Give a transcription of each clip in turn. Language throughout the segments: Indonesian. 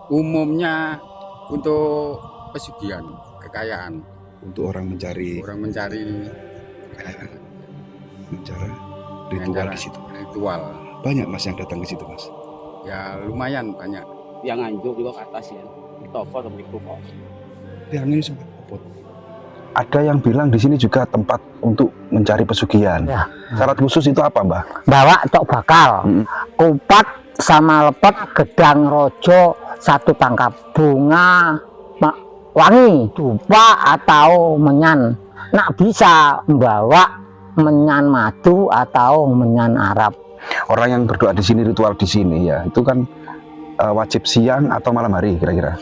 umumnya untuk pesugihan, kekayaan, untuk orang mencari kekayaan, cara ritual di situ. Ritual. Banyak Mas yang datang ke situ Mas? Ya lumayan banyak. Yang Nganjuk juga ke atas ya. Toko atau beriku kok. Yang ini sempat kopot. Ada yang bilang di sini juga tempat untuk mencari pesugihan. Ya. Syarat khusus itu apa, Mbah? Bawa tok bakal, kupat sama lepet, gedang rojo, satu tangkap bunga, wangi, dupa atau menyan. Nak bisa membawa menyan madu atau menyan Arab. Orang yang berdoa di sini, ritual di sini ya, itu kan wajib siang atau malam hari kira-kira?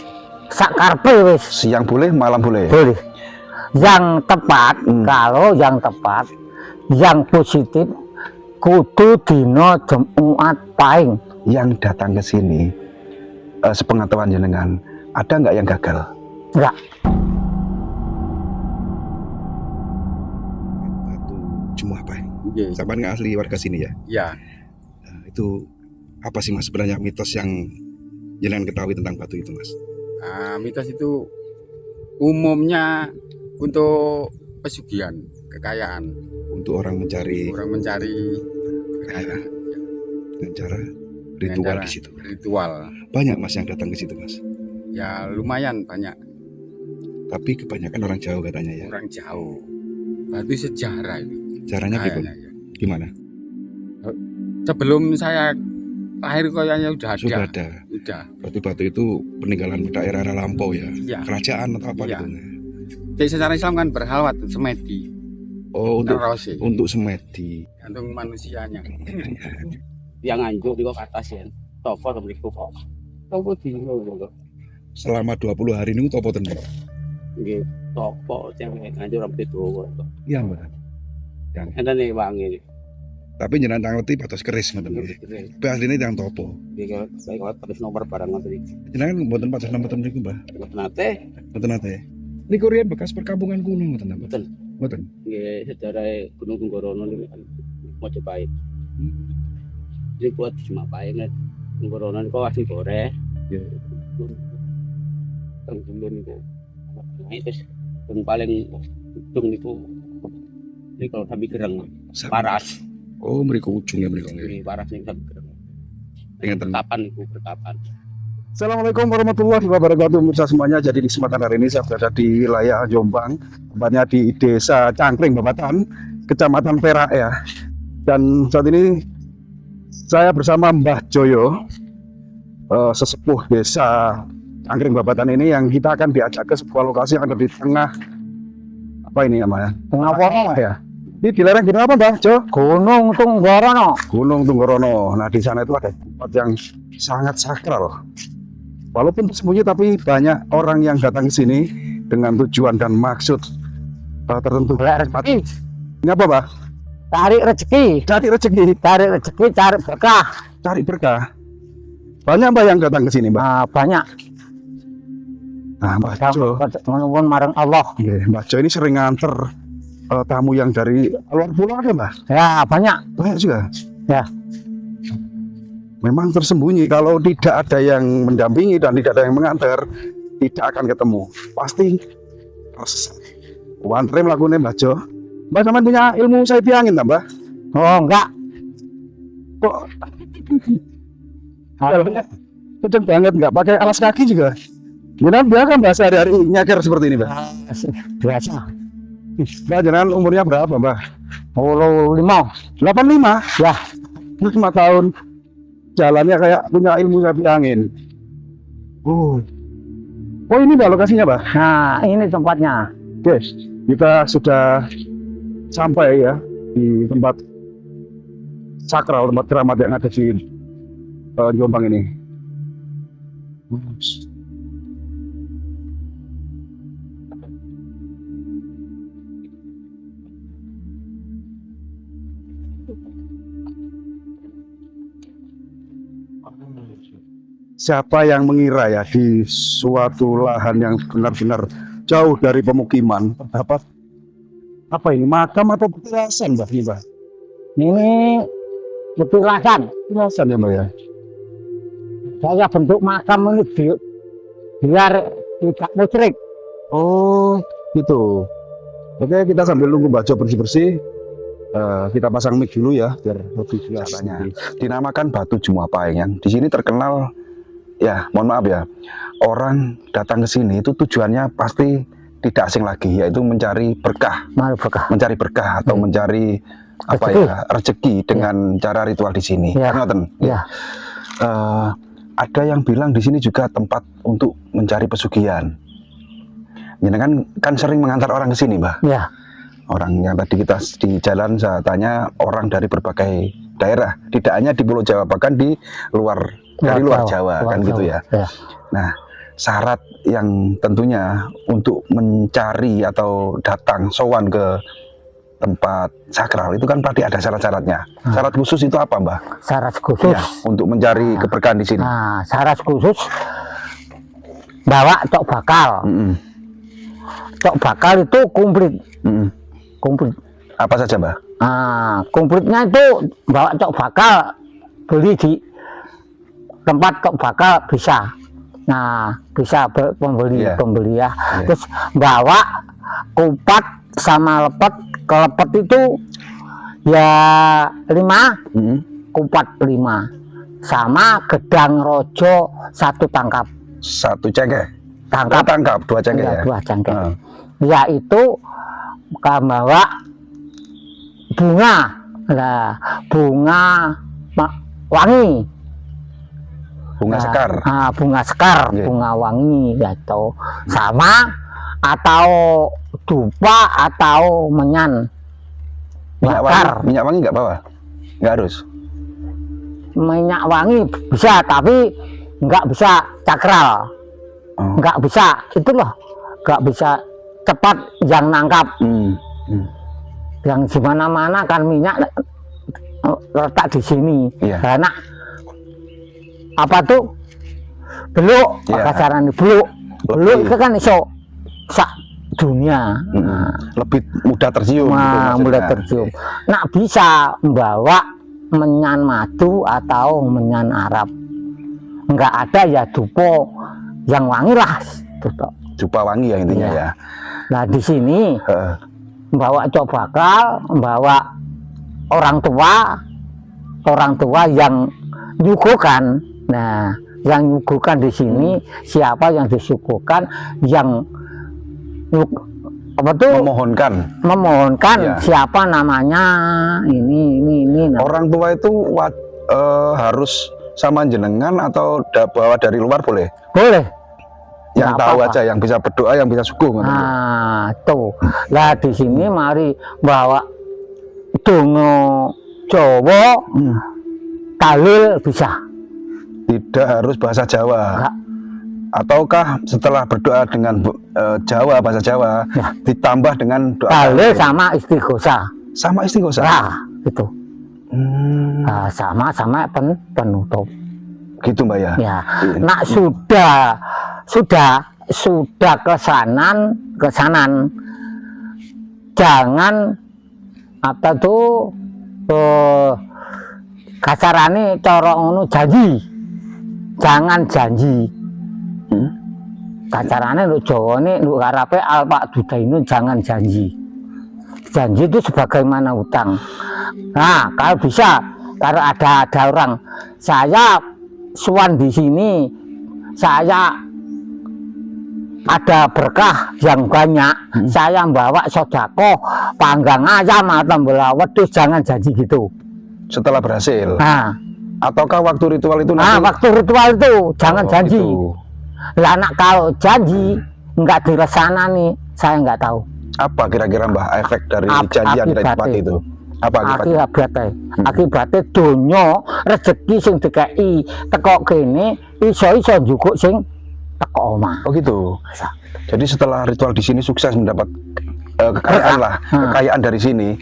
Sakarpe wis. Siang boleh, malam boleh? Boleh. Yang tepat, kalau yang tepat, yang positif, kudu dino Jumat Pahing. Yang datang ke sini, sepengetahuan jenengan, ada nggak yang gagal? Enggak. Batu Jumuah Pahing. Yes. Sampai nggak asli warga sini ya? Ya, Nah, itu apa sih Mas sebenarnya mitos yang jenengan ketahui tentang batu itu Mas? mitos itu umumnya untuk pesugihan, kekayaan, Untuk orang mencari kekayaan, dengan cara ritual di situ. Ritual. Banyak Mas yang datang ke situ Mas? Ya lumayan banyak. Tapi kebanyakan orang jauh katanya ya. Orang jauh. Batu sejarah itu. Caranya Kayaknya, gimana? ya. Gimana? Sebelum saya lahir kayaknya udah ada. Sudah ada. Udah. Berarti batu itu peninggalan daerah lampau ya? Ya. Kerajaan atau apa Ya. gitu? Jadi secara Islam kan berhalwat semedi. Oh, Terose. untuk semedi. Gantung manusianya. Yang Nganjuk juga ke atas ya. Toko atau beriku kok. Toko dino juga. Selama 20 hari ini topo tenan. Nggih, toko yang Nganjuk rambut itu. Iya, Mbak. Ada nih wangi. Tapi jenengan tak ngerti patos keris ngoten. Tapi asline yang topo. Nggih, saya kalau terus nomor barang ngoten iki. Jenengan mboten patos nomor niku, Mbah. Mboten nate. Mboten nate. Niku riyen bekas perkampungan kuno ngoten ta, Mbah? Mboten. Mboten. Nggih, sejarah Gunung Tunggorono niku kan Mojopahit. Jadi kuat cuma Pahing kan. Tunggorono niku asli gore. Ya. Teng dulu niku. Nah, terus yang paling ujung niku ini kalau sampai gereng paras. Oh, mriku ujungnya mriku nggih. Ini paras ning sampai gereng. Dengan Berkapan niku berkapan. Assalamualaikum warahmatullahi wabarakatuh pemirsa semuanya. Jadi di kesempatan hari ini saya berada di wilayah Jombang, tepatnya di Desa Cangkring Babatan, Kecamatan Perak ya. Dan saat ini saya bersama Mbah Joyo, sesepuh Desa Cangkring Babatan ini, yang kita akan diajak ke sebuah lokasi yang ada di tengah apa ini namanya? Tengah Wono Ya. Ini di lereng gunung apa, Mbah Jo? Gunung Tunggorono. Gunung Tunggorono. Nah, di sana itu ada tempat yang sangat sakral. Walaupun tersembunyi, tapi banyak orang yang datang ke sini dengan tujuan dan maksud tertentu. Golek rezeki, Ini apa, Mbah? cari rezeki, Cari rezeki, cari rezeki, cari berkah. cari berkah. Banyak Mbah yang datang ke sini, Mbah. Nah, banyak. Nah, Mbah Jo, Menuwun marang Allah. nggih, Mbah Jo ini sering nganter tamu yang dari luar pulau ada, Mbah? Ya, banyak. Banyak juga. Ya. Memang tersembunyi, kalau tidak ada yang mendampingi dan tidak ada yang mengantar, tidak akan ketemu. Pasti proses. One time lakunya Mbah Jo. Mbah sampean punya ilmu sapi angin, tak, Mbah? Oh, enggak. Kok kenceng banget, nggak pakai alas kaki juga. Jangan biasa Mbah sehari-hari nyaker seperti ini, Mbah. Biasa. Mbah, jangan umurnya berapa, Mbah? 85. 85? Ya. 5 tahun. Jalannya kayak punya ilmu sapi angin. Oh, ini Mbah lokasinya, Mbah. Nah, ini tempatnya. Guys, kita sudah sampai ya di tempat sakral, tempat keramat yang ada di Jombang ini. Siapa yang mengira ya di suatu lahan yang benar-benar jauh dari pemukiman terdapat apa ini, makam atau petilasan, Mbah? Ini, Mbah. Ini petilasan. Petilasan ya, Mbah ya. Saya bentuk makam ini biar tidak musyrik. Oh, gitu. Oke, kita sambil nunggu Mbak Jo bersih-bersih. Kita pasang mic dulu ya biar lebih jelas. Dinamakan Batu Jumapaeng yang di sini terkenal, ya mohon maaf ya, orang datang ke sini itu tujuannya pasti tidak asing lagi, yaitu mencari berkah, atau mencari apa Rezeki. ya, rezeki dengan cara ritual di sini. Ya. Ngoten. Ya. Ada yang bilang di sini juga tempat untuk mencari pesugihan. Jenengan kan sering mengantar orang ke sini, Mbah. Ya. Orang yang tadi kita di jalan saya tanya, orang dari berbagai daerah, tidak hanya di Pulau Jawa, bahkan di luar luar Jawa, kan gitu ya. Nah, syarat yang tentunya untuk mencari atau datang sowan ke tempat sakral itu kan pasti ada syarat-syaratnya. Syarat khusus itu apa, Mbah? Syarat khusus. Ya, untuk mencari keberkahan di sini. Nah, syarat khusus bawa cok bakal. Cok bakal itu komplit. Komplit. Apa saja, Mbah? Nah, komplitnya itu bawa cok bakal, beli di tempat cok bakal bisa. Nah, bisa pembeli Iya. pembeli ya. Iya. Terus bawa kupat sama lepet. Kelepet itu ya 5, kupat 5, sama gedang rojo 1 tangkap. 1 cengkeh. Tangkap. Tangkap 2 cengkeh ya. 2 cengkeh. Yaitu bawa bunga, lah bunga wangi, Bunga sekar. bunga sekar, Iya. bunga wangi, yaitu sama atau dupa atau menyan. Bakar. Minyak wangi nggak bawa? Nggak harus. Minyak wangi bisa, tapi nggak bisa cakral, nggak bisa, itu loh, nggak bisa cepat yang nangkap. Yang di mana-mana kan minyak letak di sini. Iya. Karena apa tuh? Beluk, Iya. kasaran beluk. Beluk itu kan iso sak dunia. Lebih mudah tercium. gitu maksudnya. Mudah tercium. Nah, bisa membawa menyan madu atau menyan Arab. Enggak ada ya dupo yang wangi lah. Dupa wangi ya intinya Iya. ya. Nah, di sini membawa cok bakal, membawa orang tua yang nyuguhkan. Nah, yang nyuguhkan di sini siapa yang disuguhkan, yang apa tuh memohonkan Iya. siapa namanya, ini nah. Orang tua itu harus sama jenengan atau bawa dari luar boleh? Boleh. Yang Nggak tahu apa-apa. aja, yang bisa berdoa, yang bisa suguh. Nah, tuh. Lah di sini mari bawa dongo Jawa, talil bisa. Tidak harus bahasa Jawa. Enggak. Ataukah setelah berdoa dengan Jawa, bahasa Jawa, Ya. ditambah dengan doa Talil sama istighosah. sama istighosah? Nah, itu. Hmm, Sama penutup. gitu Mbak ya. Ya. Nah, sudah kesanan. Jangan apa tuh kasarane cara ngono janji. Jangan janji. Kasarane lu Jawane lu karepe alpak dudainu jangan janji. Janji itu sebagaimana utang. Nah, kalau bisa, kalau ada orang, saya suan di sini, saya ada berkah yang banyak, saya bawa sodako, panggang ayam atau bola wedhus, jangan janji gitu. Setelah berhasil. Nah, Ataukah waktu ritual itu nanti? waktu ritual itu jangan janji. Gitu. Lah, anak kalau janji nggak diresanani, saya nggak tahu. Apa kira-kira Mbah efek dari janji yang tidak tepat itu? Apa akibatnya? Akibatnya donya rezeki sing dikai teko kene iso njukuk sing teko omah. Oh gitu. Jadi setelah ritual di sini sukses mendapat kekayaan lah, kekayaan dari sini.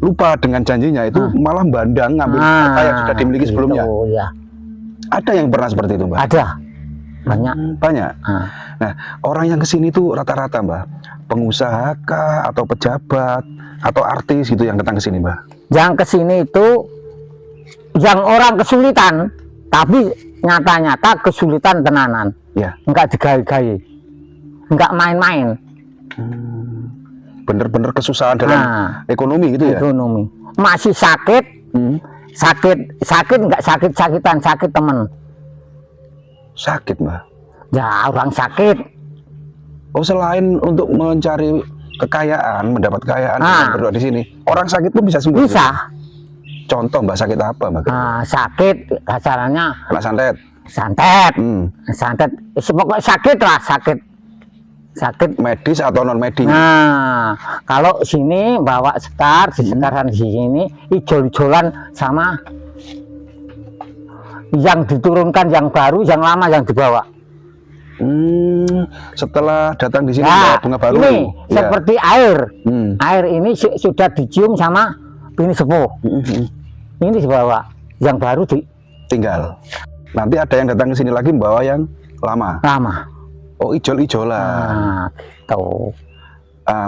Lupa dengan janjinya itu malah bandang ngambil apa yang sudah dimiliki sebelumnya. Gitu, ya. Ada yang pernah seperti itu, Mbak? Ada. Banyak. Banyak. Nah, orang yang kesini tuh rata-rata, Mbak, pengusaha kah atau pejabat atau artis gitu yang datang ke sini, Mbak? Yang kesini itu yang orang kesulitan, tapi nyata-nyata kesulitan tenanan. Ya. Enggak digawe-gawe, enggak main-main. Bener-bener kesusahan dalam ekonomi gitu ya. Ekonomi masih sakit, sakit enggak sakit-sakitan, sakit temen. Sakit Mbah. Ya orang sakit. Oh, selain untuk mencari kekayaan, mendapat kekayaan dengan berdoa di sini, orang sakit pun bisa sembuh. Bisa. Contoh Mbak, sakit apa Mbak? Sakit acaranya Kena santet. santet, santet, pokoknya sakit lah, sakit Medis atau non medis? Nah, kalau sini bawa sekar, di sekaran di sini ijol-ijolan sama yang diturunkan, yang baru, yang lama yang dibawa. Setelah datang di sini bawa bunga baru. Ini seperti air. Air ini sudah dicium sama bini sepuh. Ini dibawa, yang baru tinggal. Nanti ada yang datang ke sini lagi membawa yang lama. Lama. Oh, ijol-ijolan. Nah, gitu.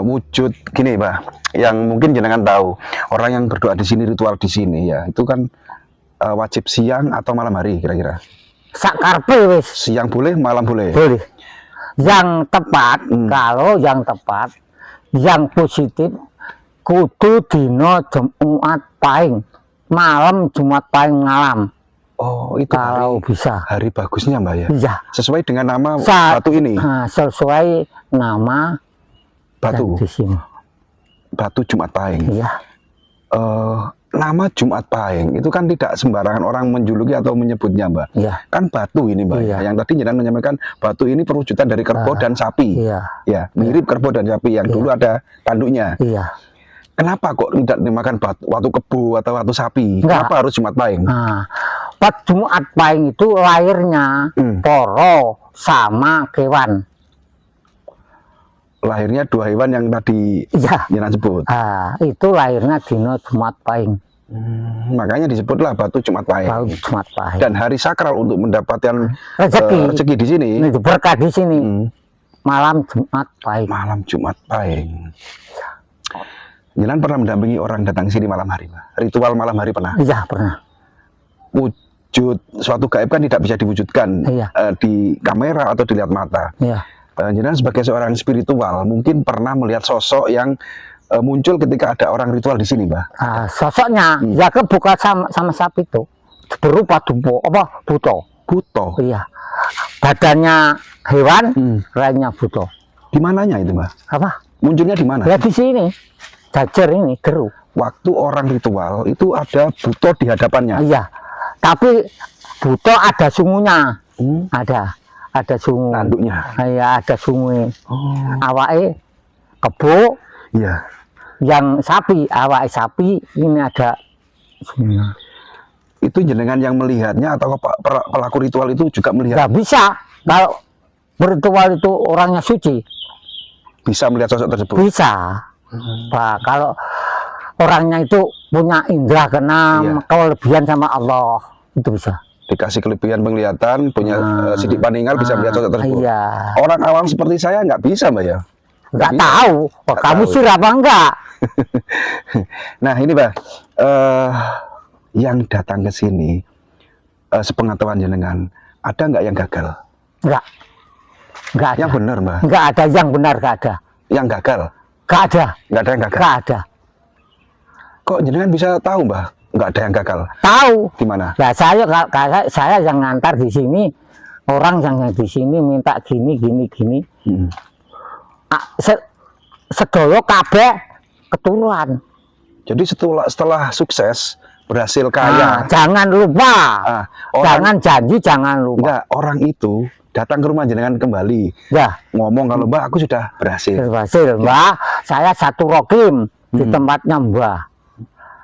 Wujud gini, Pak, yang mungkin jenengan tahu, orang yang berdoa di sini, ritual di sini ya, itu kan wajib siang atau malam hari kira-kira? Sakarpe wis. Siang boleh, malam boleh. Boleh. Yang tepat, kalau yang tepat, yang positif, kudu dino Jumat Pahing, malam Jumat Pahing malam. Oh, itu kalau bisa. Hari bagusnya Mbak ya? Iya. Sesuai dengan nama batu ini? Sesuai nama batu? Di sini. Batu Jumat Pahing? Iya. Nama Jumat Pahing itu kan tidak sembarangan orang menjuluki atau menyebutnya Mbak. Iya. Kan batu ini Mbak. Iya. Yang tadi jenengan menyampaikan batu ini perwujudan dari kerbau dan sapi. Iya. Ya, mirip kerbau dan sapi yang dulu ada tanduknya. Iya. Kenapa kok tidak dimakan watu kebo atau watu sapi? Enggak. Kenapa harus Jumat Pahing? Pas Jumat Pahing itu lahirnya poro sama kewan. Lahirnya dua hewan yang tadi jenengan sebut. Itu lahirnya dino Jumat Pahing. Makanya disebutlah batu Jumat Pahing. Batu Jumat Pahing. Dan hari sakral untuk mendapatkan rezeki di sini. Ini berkah di sini. Malam Jumat Pahing. Malam Jumat Pahing. Jenengan pernah mendampingi orang datang ke sini malam hari, Pak? Ritual malam hari pernah? Iya, pernah. Wujud suatu gaib kan tidak bisa diwujudkan di kamera atau dilihat mata. Iya. Jenengan sebagai seorang spiritual mungkin pernah melihat sosok yang muncul ketika ada orang ritual di sini, Mbak. Sosoknya ya kebuka sama sapi itu berupa buto. Buto. Iya. Badannya hewan, lainnya buto. Di mananya itu, Mbak? Apa? Munculnya di mana? Ya di sini. Jajar ini geru. Waktu orang ritual itu ada buto di hadapannya. Iya. Tapi buto ada sungunya. Ada sungu. Tanduknya. Iya, ada sungu. Awake kebo. Iya. Yang sapi, awake sapi ini ada sungunya. Itu jenengan yang melihatnya atau pelaku ritual itu juga melihat? Nggak bisa. Kalau berritual itu orangnya suci. Bisa melihat sosok tersebut? Bisa. Nah, kalau orangnya itu punya indera keenam, kelebihan sama Allah, itu bisa. Dikasih kelebihan penglihatan, punya sidik paningal, bisa melihat sosok tersebut. Iya. Orang awam seperti saya nggak bisa, Mbak ya? Nggak tahu. Kamu sih apa enggak? Nah ini, Mbak, yang datang ke sini, sepengetahuan jenengan, ada nggak yang gagal? Nggak ada. Yang benar, Mbak? Nggak ada yang benar, nggak ada. Yang gagal? Nggak ada. Nggak ada yang gagal? Nggak ada. Kok jenengan bisa tahu, Mbak? Nggak ada yang gagal? Tahu. Di mana? Nah, saya yang ngantar di sini, orang yang di sini minta gini. Sedolo kabeh keturunan. Jadi setelah sukses, berhasil kaya, jangan lupa, jangan janji, jangan lupa. Enggak, orang itu datang ke rumah jenengan kembali, ngomong kalau Mbak aku sudah berhasil. Mbak, saya satu rokim di tempatnya Mbak.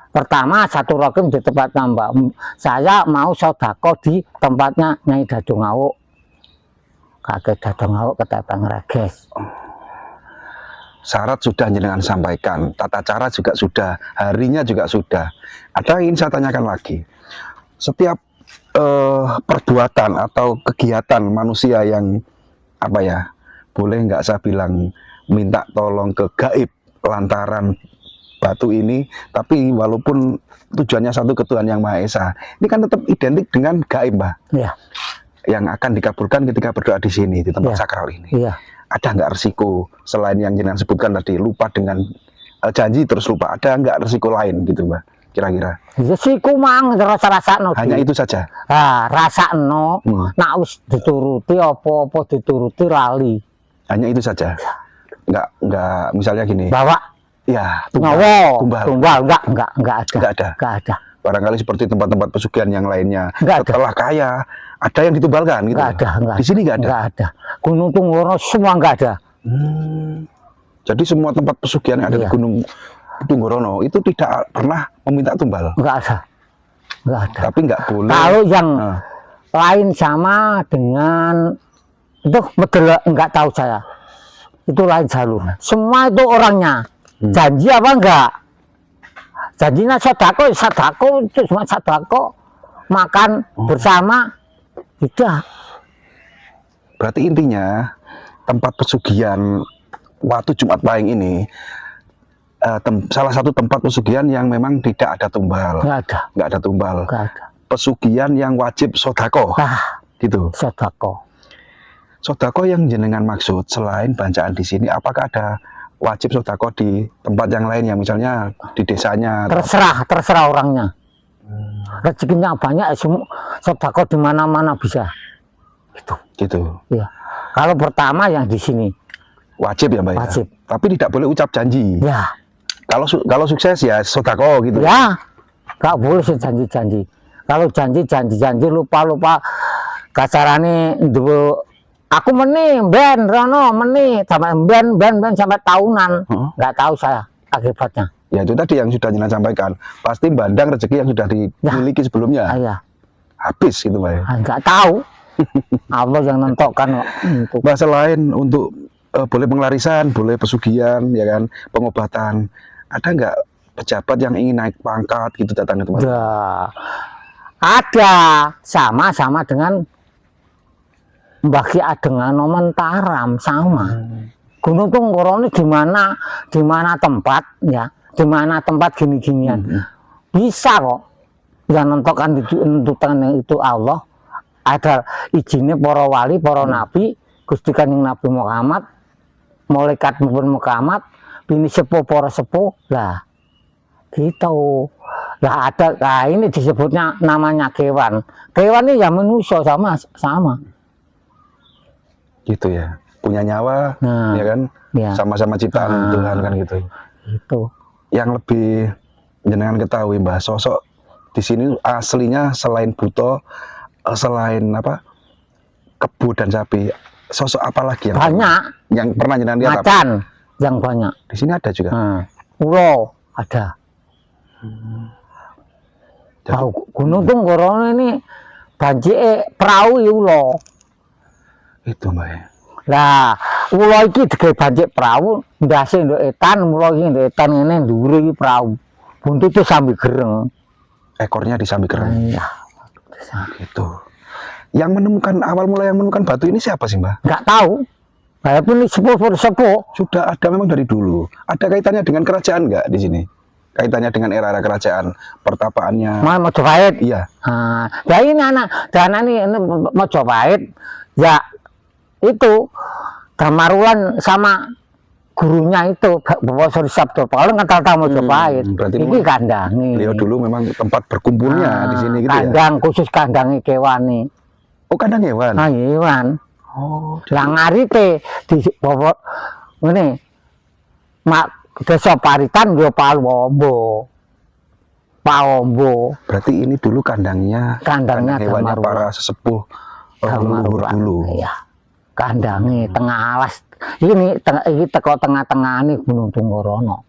Pertama satu rokim di tempatnya Mbak. Saya mau sodako di tempatnya Nyai Dadungawuk. Kakek Dadungawuk ketepeng reges. Syarat sudah jenengan sampaikan, tata cara juga sudah, harinya juga sudah. Ada yang ingin saya tanyakan lagi. Setiap perbuatan atau kegiatan manusia yang boleh nggak saya bilang minta tolong ke gaib lantaran batu ini, tapi walaupun tujuannya satu ke Tuhan Yang Maha Esa, ini kan tetap identik dengan gaib, Mbak. Iya. yang akan dikabulkan ketika berdoa di sini di tempat Iya. sakral ini. Iya. Ada nggak resiko selain yang jenengan sebutkan tadi, lupa dengan janji terus lupa? Ada nggak resiko lain gitu, Mbah? Kira-kira? Ya sih kumang rasa-rasakno. Hanya itu saja. Ah, rasakno. Hmm. Nak wis dituruti apa-apa dituruti lali. Hanya itu saja. Nggak misalnya gini. Bawa Ya, nyawa, tumbal. enggak ada. Nggak ada. Enggak ada. Barangkali seperti tempat-tempat pesugihan yang lainnya. Nggak ada. Setelah kaya, ada yang ditumbalkan gitu. Enggak ada, enggak Di sini nggak ada. Enggak ada. Gunung Tunggoro semua enggak ada. Jadi semua tempat pesugihan yang ada di Iya. Gunung Tunggorono itu tidak pernah meminta tumbal. Enggak ada. Enggak ada. Tapi nggak boleh. Kalau yang Nah, lain sama dengan itu betul enggak tahu saya. Itu lain jalur. Semua itu orangnya. Janji apa enggak? Janjinya sodako itu cuma sodako. Makan bersama tidak. berarti intinya tempat pesugihan waktu Jumat Pahing ini salah satu tempat pesugihan yang memang tidak ada tumbal. Enggak ada. Tumbal. Enggak ada. Pesugihan yang wajib sodako. Gitu. Sodako. Sodako yang jenengan maksud selain bacaan di sini, apakah ada wajib sodako di tempat yang lain yang misalnya di desanya? Terserah orangnya. Rezekinya banyak, sodako di mana-mana bisa. Gitu. Ya. Kalau pertama yang di sini Wajib ya, Mbak? Ya? wajib. Tapi tidak boleh ucap janji. Ya, Kalau sukses ya sodako gitu. ya, nggak boleh janji-janji. Kalau janji lupa kasarane dulu. Aku ben Rono sampai ben sampai tahunan. Nggak tahu saya akibatnya. Ya itu tadi yang sudah jenengan sampaikan. Pasti bandang rezeki yang sudah dimiliki sebelumnya. Ya, Habis gitu, Mbak. nggak tahu. Allah yang nentukan kok. Mbak, selain untuk boleh penglarisan, boleh pesugihan, ya kan, pengobatan, ada nggak pejabat yang ingin naik pangkat gitu datang ke tempat? Ada sama dengan Mbah Ki Ageng Mentaram sama. Gunung Tunggoro ini di mana tempat ya, di mana tempat gini-ginian bisa kok. Yang nentukan itu Allah. Ada izinnya para wali, para nabi, Gusti Kanjeng Nabi Muhammad, malaikat maupun Muhammad, bini sepuh para sepuh lah. Gitu. Lah ada, nah ini disebutnya namanya kewan. Kewan ini ya manusia sama. Gitu ya, punya nyawa, Nah, ya kan, ya. sama-sama ciptaan Tuhan kan gitu. Itu. Yang lebih jenengan ketahui, Mbah, sosok di sini aslinya selain buto, selain apa, kebo dan sapi, sosok apa lagi yang pernah jenengan lihat? Macan yang banyak. Di sini ada juga. Ulo ada. Tahu Gunung Tunggoro ini banjir perahu ulo. Itu, Mbak. Lah, ulo iki digawe banjir perahu, ndase nduk etan, ulo iki nduk etan ngene dhuwure iki perahu. Buntute sambil gereng. Ekornya disambi keren. Iya. Gitu. Yang menemukan awal mula yang menemukan batu ini siapa sih, Mbak? Enggak tahu. Walaupun ini sepuh. Sudah ada memang dari dulu. Ada kaitannya dengan kerajaan nggak di sini? Kaitannya dengan era-era kerajaan, pertapaannya? Majapahit. Iya. Nah, ya ini ini Majapahit. Ya itu Damarulan sama gurunya itu Bapak Sri Sabdo Paul kan tahu Majapahit. Berarti ini kandangi. Beliau dulu memang tempat berkumpulnya di sini gitu kandang, ya. Khusus kandangi kewani. Oh, kandang hewan. Nah, hewan. Oh. Lah ngarite di Bapak ngene. Mak desa Paritan yo Palombo. Berarti ini dulu kandangnya hewannya Damarulan. para sesepuh leluhur dulu. Iya. Kandangi tengah alas. Ini teko tengah-tengah nih Gunung Tunggorono.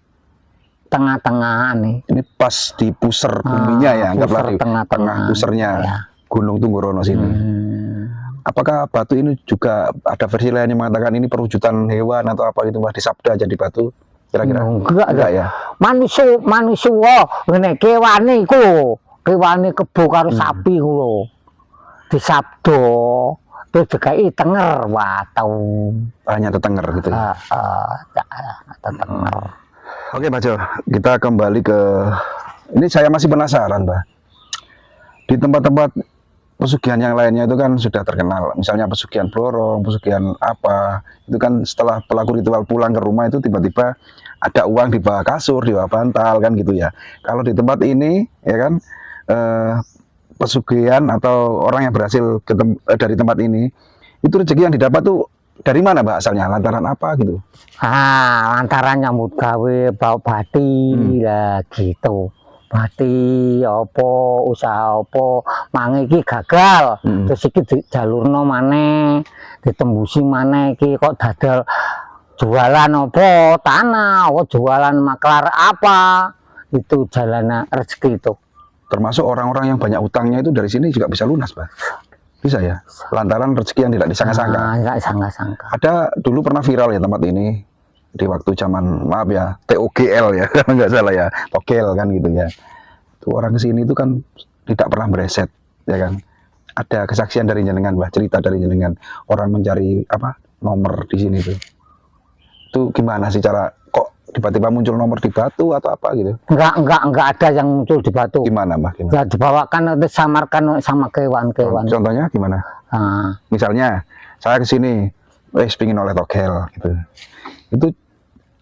Tengah-tengah nih. Ini pas di pusar buminya ya, anggaplah di tengah pusarnya ya. Gunung Tunggorono sini. Apakah batu ini juga ada versi lain yang mengatakan ini perwujudan hewan atau apa gitu, Mbak, disabda jadi batu? Kira-kira? Enggak ya. Manusia ngene kewane iku lho. Kewane kebo karo sapi ku lho. Disabda terus dikai tenger watau. Hanya tetenger gitu ya. Tetenger. Oke, Pak Jo, kita kembali ke ini. Saya masih penasaran, Mbak. Di tempat-tempat pesugihan yang lainnya itu kan sudah terkenal, misalnya pesugihan Blorong, pesugihan apa, itu kan setelah pelaku ritual pulang ke rumah itu tiba-tiba ada uang di bawah kasur, di bawah bantal kan gitu ya. Kalau di tempat ini ya kan pesugihan atau orang yang berhasil dari tempat ini itu rezeki yang didapat tuh dari mana Mbak asalnya, lantaran apa gitu? Lantaran nyambut gawe bau bati lah gitu. Bati apa usaha apa mang iki gagal terus iki jalurno maneh ditembusi maneh iki kok dadal jualan apa tanah apa jualan maklar apa itu jalan rezeki itu. Termasuk orang-orang yang banyak utangnya itu dari sini juga bisa lunas Pak, bisa ya, lantaran rezeki yang tidak disangka-sangka. Nggak sangka-sangka. Ada dulu pernah viral ya tempat ini di waktu zaman maaf ya TOGL ya kalau nggak salah ya, togel kan gitu ya. Tuh orang kesini itu kan tidak pernah bereset ya kan. Ada kesaksian dari jenengan Mbah, cerita dari jenengan orang mencari apa nomor di sini tuh. Itu gimana sih cara kok tiba-tiba muncul nomor di batu atau apa gitu? Enggak ada yang muncul di batu. Gimana Mbah? Gimana? Ya dibawakan disamarkan sama kewan-kewan. Contohnya gimana? Misalnya saya kesini, pingin oleh togel gitu. Itu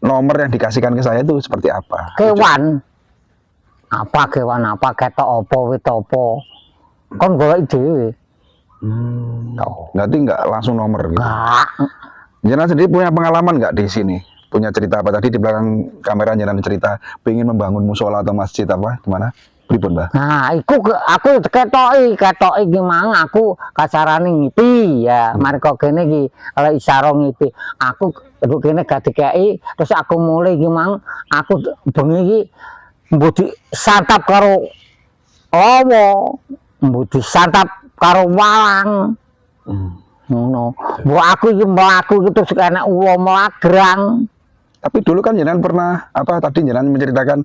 nomor yang dikasihkan ke saya itu seperti apa? Kewan apa ketok apa wit apa kon golek dhewe. Berarti nggak langsung nomor gitu. Enggak. Jenengan sendiri punya pengalaman nggak di sini? Punya cerita apa tadi di belakang kamera jenengan cerita pengen membangun musola atau masjid apa gimana? Pripun, Mbah? Nah, aku ketoki iki mang aku kasarane ngipi ya. Mereka kene iki kalau isyara ngipi. Aku kene gak dikeki terus aku mulai iki mang aku bengi iki mbok disantap karo apa? Mbok disantap karo walang. Ngono. Mbok aku iki mlaku terus enak uwa mlagrang. Tapi dulu kan jenengan pernah apa tadi jenengan menceritakan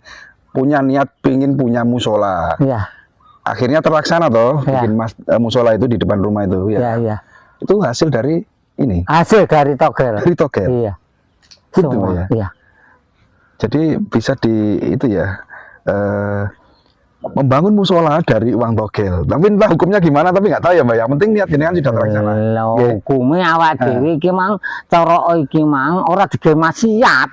punya niat pingin punya musola. Iya. Akhirnya terlaksana toh bikin musola itu di depan rumah itu ya. Iya. Itu hasil dari ini. Hasil dari togel. Dari togel. Iya. Gitu Semua, ya. Iya. Jadi bisa di itu ya membangun musola dari uang togel. Tapi entah hukumnya gimana tapi nggak tahu ya Mbak. Yang penting niat jenengan sudah terlaksana. Hukumnya awak dhewe iki mang cara iki mang ora digawe maksiat.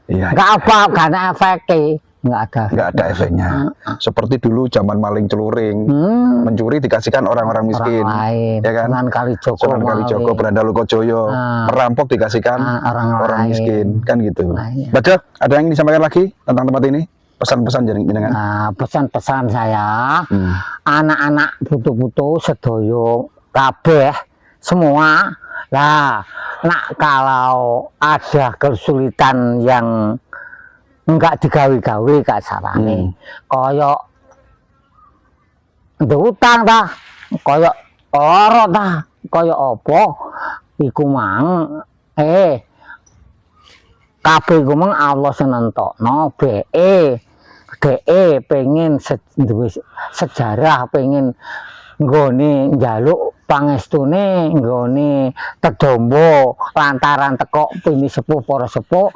Iya. Enggak apa, gak ada efeknya, enggak ada efeknya. Seperti dulu zaman maling celuring, mencuri dikasihkan orang-orang miskin, lain. ya kan? Sunan Kalijogo, Beranda Lokojoyo, merampok dikasihkan orang miskin, kan gitu. Baca, ada yang disampaikan lagi tentang tempat ini? Pesan-pesan jenengan? Pesan-pesan saya, anak-anak butuh-butuh sedoyo kabeh semua. Nah, kalau ada kesulitan yang enggak digawe-gawe kak sarane, koyok utang dah, koyok ora dah, koyok opo, iku mang, kabeh iku mang Allah senentokno, pengen sejarah, pengen nggone njaluk pangestune nggone tedombo lantaran teko pini sepuh para sepuh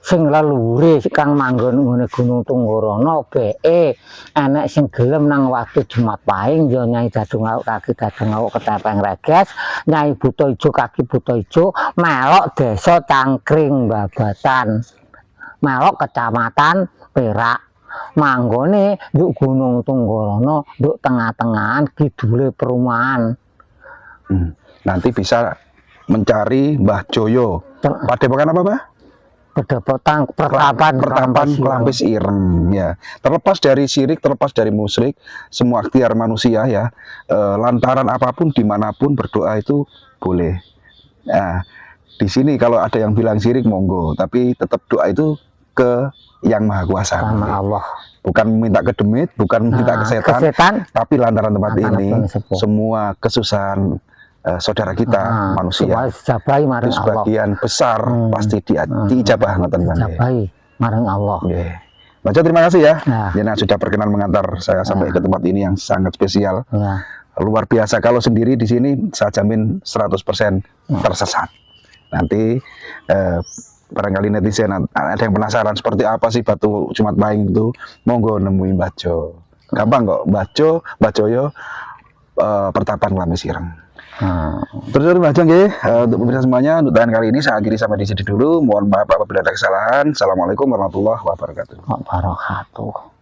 sing leluhure kang manggon ngene Gunung Tunggorono enek sing gelem nang waktu Jumat Pahing ya Nyai Dadungawuk kaki Dadungawuk Ketepeng Reges, Nyai Buta Ijo kaki Buta Ijo melok Desa Cangkring Babatan, melok Kecamatan Perak. Manggone nduk Gunung Tunggorono, nduk tengah-tengahan kidule perumahan. Nanti bisa mencari Mbah Joyo. Padepokan apa, Mbah? Padepokan Pertapan Kelampis Ireng ya. Terlepas dari syirik, terlepas dari musyrik, semua ikhtiar manusia ya. Lantaran apapun dimanapun berdoa itu boleh. Nah, di sini kalau ada yang bilang syirik monggo, tapi tetap doa itu ke yang maha kuasa sama Allah, bukan minta ke demit, bukan minta ke setan, tapi lantaran tempat ini semua kesusahan saudara kita manusia itu sebagian besar pasti diijabah ngoten marang Allah. Baca terima kasih ya, Jenengan sudah berkenan mengantar saya sampai ke tempat ini yang sangat spesial, luar biasa. Kalau sendiri di sini saya jamin 100% tersesat. Nanti barangkali netizen ada yang penasaran seperti apa sih batu Jumat Pahing itu, monggo nemui Mbah Jo. gampang kok. Bacoyo pertapan Lamis Ireng. Terus Mbah Jang nggih, Untuk pemirsa semuanya, untuk tayangan kali ini saya akhiri sampai di sini dulu. Mohon maaf apabila ada kesalahan. Assalamualaikum warahmatullahi wabarakatuh. Wabarakatuh.